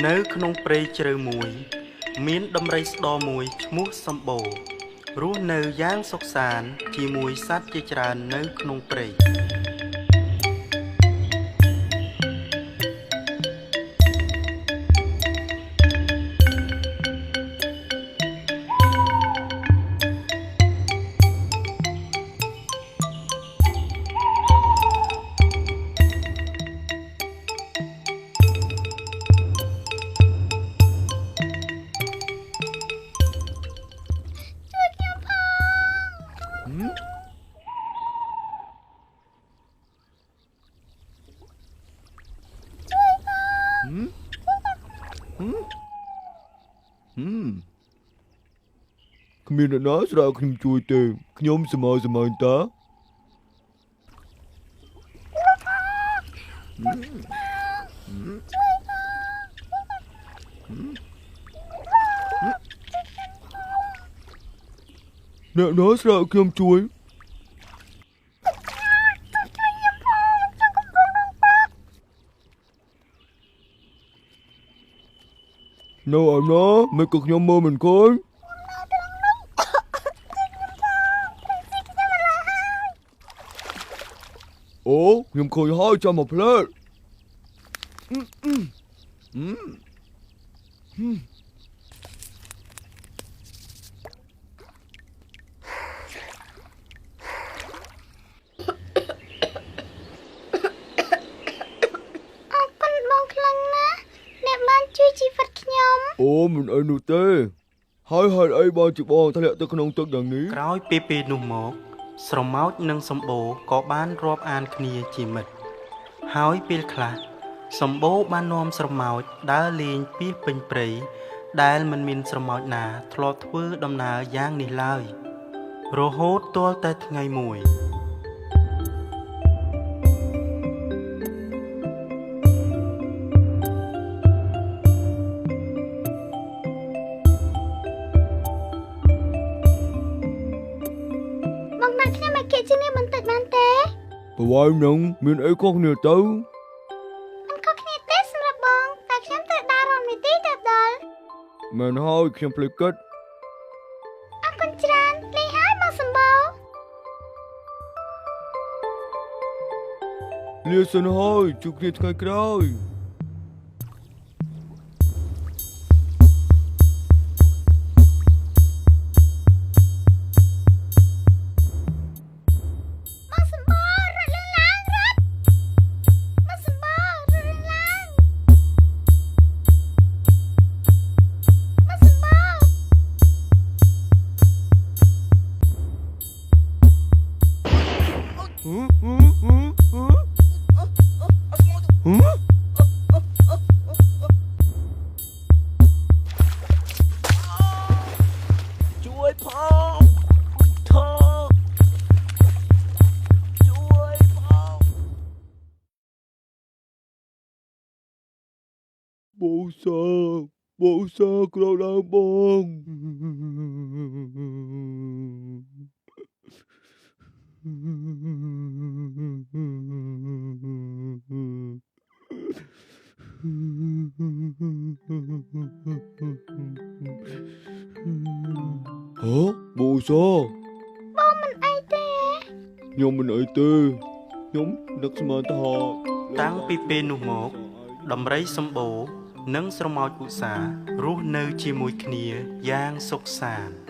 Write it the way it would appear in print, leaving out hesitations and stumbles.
នៅក្នុងព្រៃជ្រៅមួយមានដំរីស្ដមួយឈ្មោះសម្បូររស់នៅយ៉ាងសុខសាន្តជាមួយសត្វជាច្រើននៅក្នុងព្រៃគ្មានអ្នកណាស្រាខ្ញុំជួយទេខ្ញុំសម័យតាអ្នកណាស្រាខ្ញុំជួយនៅអណាមិនក៏ខ្ញុំមើលមិនឃើញអូខ្ញុំឃើញហើយចាំមកផ្លែតអូមិនអីនោះទេហើយហេតុអីបងជាបងធ្លាក់ទៅក្នុងទឹកយ៉ាងនេះក្រោយពេលនោះមកស្រមោចនិងសម្បូរក៏បានរាប់អានគ្នាជាមិត្តហើយពេលខ្លះសម្បូរបាននាំស្រមោចដើរលេងពាសពេញព្រៃដែលមិនមានស្រមោចណាធ្លាប់ធ្វើដំណើរយ៉ាងនេះឡើយរហូតទាល់តែថ្ងៃមួយប្រវែងនឹងមានអីខុសគ្នាទៅមិនខុសគ្នាទេសម្រាប់បងតែខ្ញុំត្រូវដើររំនាទីទៅដល់មែនហើយខ្ញុំភ្លេចគិតអរគុណច្រើនលេងហើយមកសម្បូរលាសិនហើយជួបគ្នាថ្ងៃក្រោយជួយផងថោជួយផងបូសាក្រដៅបងបូសាបងមិនអីទេខ្ញុំមិនអីទេខ្ញុំនឹកស្មានថាតាំងពីពេលនោះមកដំរីសម្បូរនិងស្រមោចឧស្សាហ៍រស់នៅជាមួយគ្នាយ៉ាងសុខសាន្ត